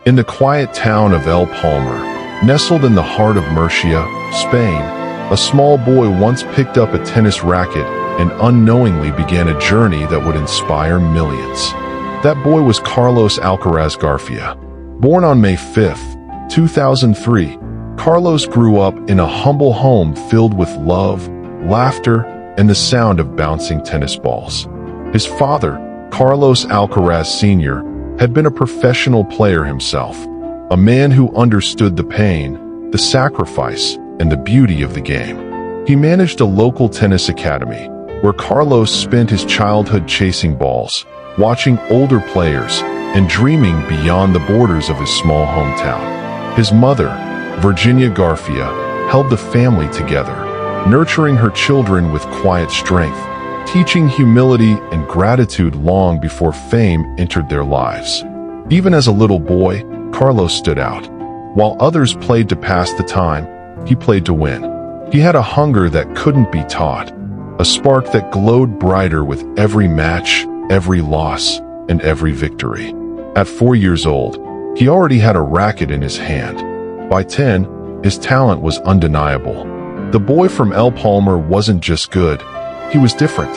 In the quiet town of El Palmar, nestled in the heart of Murcia, Spain, a small boy once picked up a tennis racket and unknowingly began a journey that would inspire millions. That boy was Carlos Alcaraz Garcia. Born on May 5, 2003, Carlos grew up in a humble home filled with love, laughter, and the sound of bouncing tennis balls. His father, Carlos Alcaraz Sr., had been a professional player himself, a man who understood the pain, the sacrifice, and the beauty of the game. He managed a local tennis academy, where Carlos spent his childhood chasing balls, watching older players, and dreaming beyond the borders of his small hometown. His mother, Virginia Garcia, held the family together, nurturing her children with quiet strength, teaching humility and gratitude long before fame entered their lives. Even as a little boy, Carlos stood out. While others played to pass the time, he played to win. He had a hunger that couldn't be taught, a spark that glowed brighter with every match, every loss, and every victory. At 4 years old, he already had a racket in his hand. By 10, his talent was undeniable. The boy from El Palmar wasn't just good, he was different.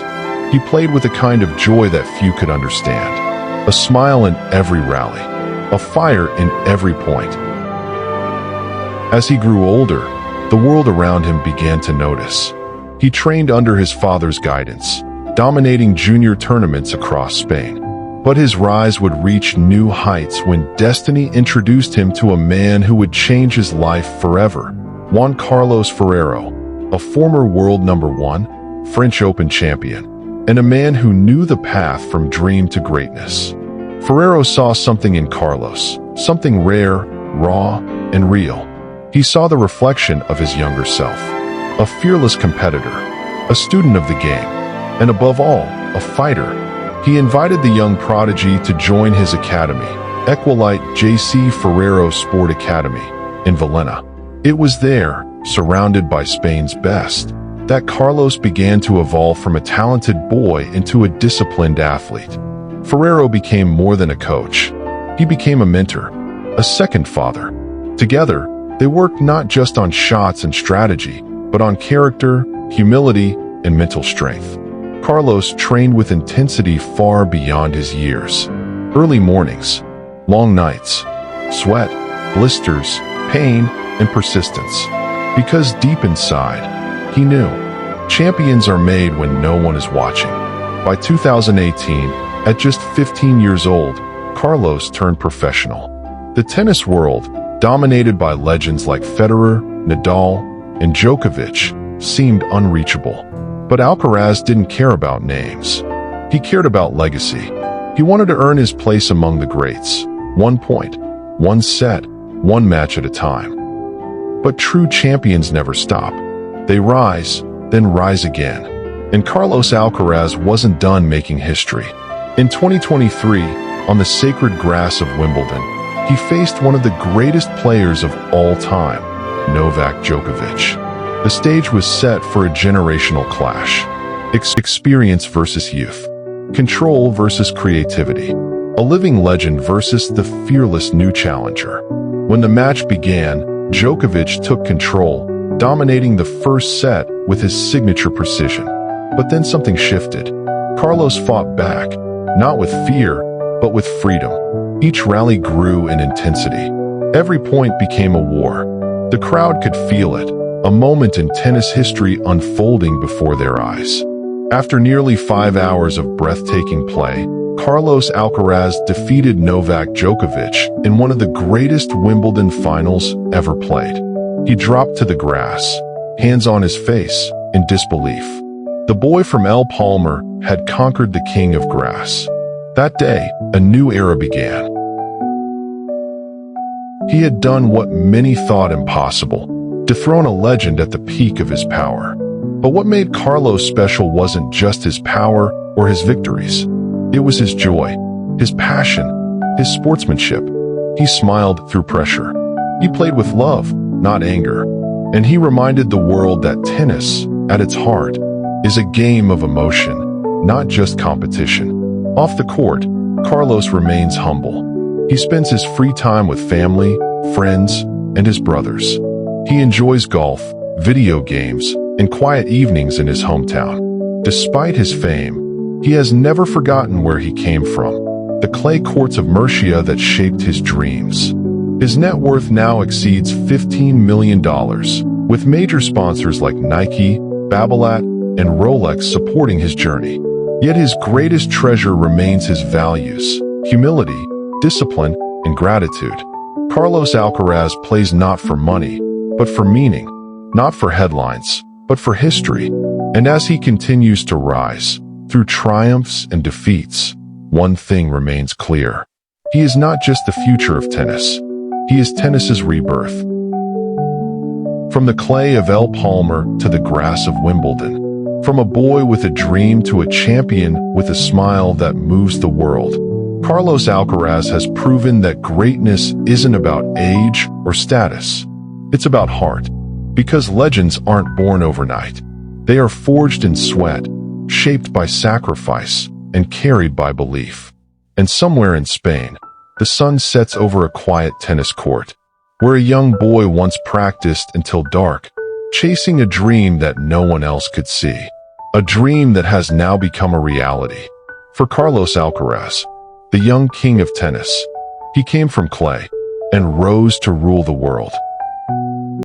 He played with a kind of joy that few could understand. A smile in every rally, a fire in every point. As he grew older, the world around him began to notice. He trained under his father's guidance, dominating junior tournaments across Spain. But his rise would reach new heights when destiny introduced him to a man who would change his life forever. Juan Carlos Ferrero, a former world #1, French Open champion, and a man who knew the path from dream to greatness. Ferrero saw something in Carlos, something rare, raw, and real. He saw the reflection of his younger self, a fearless competitor, a student of the game, and above all, a fighter. He invited the young prodigy to join his academy, Equalite J.C. Ferrero Sport Academy, in Villena. It was there, surrounded by Spain's best, that Carlos began to evolve from a talented boy into a disciplined athlete. Ferrero became more than a coach. He became a mentor, a second father. Together, they worked not just on shots and strategy, but on character, humility, and mental strength. Carlos trained with intensity far beyond his years. Early mornings, long nights, sweat, blisters, pain, and persistence. Because deep inside, he knew, champions are made when no one is watching. By 2018, at just 15 years old, Carlos turned professional. The tennis world, dominated by legends like Federer, Nadal, and Djokovic, seemed unreachable. But Alcaraz didn't care about names. He cared about legacy. He wanted to earn his place among the greats, 1 point, 1 set, 1 match at a time. But true champions never stop. They rise, then rise again. And Carlos Alcaraz wasn't done making history. In 2023, on the sacred grass of Wimbledon, he faced one of the greatest players of all time, Novak Djokovic. The stage was set for a generational clash. Experience versus youth. Control versus creativity. A living legend versus the fearless new challenger. When the match began, Djokovic took control, dominating the first set with his signature precision. But then something shifted. Carlos fought back, not with fear, but with freedom. Each rally grew in intensity. Every point became a war. The crowd could feel it, a moment in tennis history unfolding before their eyes. After nearly 5 hours of breathtaking play, Carlos Alcaraz defeated Novak Djokovic in one of the greatest Wimbledon finals ever played. He dropped to the grass, hands on his face, in disbelief. The boy from El Palmar had conquered the king of grass. That day, a new era began. He had done what many thought impossible, dethroned a legend at the peak of his power. But what made Carlos special wasn't just his power or his victories. It was his joy, his passion, his sportsmanship. He smiled through pressure. He played with love, not anger. And he reminded the world that tennis, at its heart, is a game of emotion, not just competition. Off the court, Carlos remains humble. He spends his free time with family, friends, and his brothers. He enjoys golf, video games, and quiet evenings in his hometown. Despite his fame, he has never forgotten where he came from, the clay courts of Murcia that shaped his dreams. His net worth now exceeds $15 million, with major sponsors like Nike, Babolat, and Rolex supporting his journey. Yet his greatest treasure remains his values: humility, discipline, and gratitude. Carlos Alcaraz plays not for money, but for meaning, not for headlines, but for history. And as he continues to rise, through triumphs and defeats, one thing remains clear. He is not just the future of tennis. He is tennis's rebirth. From the clay of Palmar to the grass of Wimbledon, from a boy with a dream to a champion with a smile that moves the world, Carlos Alcaraz has proven that greatness isn't about age or status. It's about heart. Because legends aren't born overnight. They are forged in sweat, shaped by sacrifice, and carried by belief. And somewhere in Spain, the sun sets over a quiet tennis court, where a young boy once practiced until dark, chasing a dream that no one else could see. A dream that has now become a reality. For Carlos Alcaraz, the young king of tennis, he came from clay and rose to rule the world.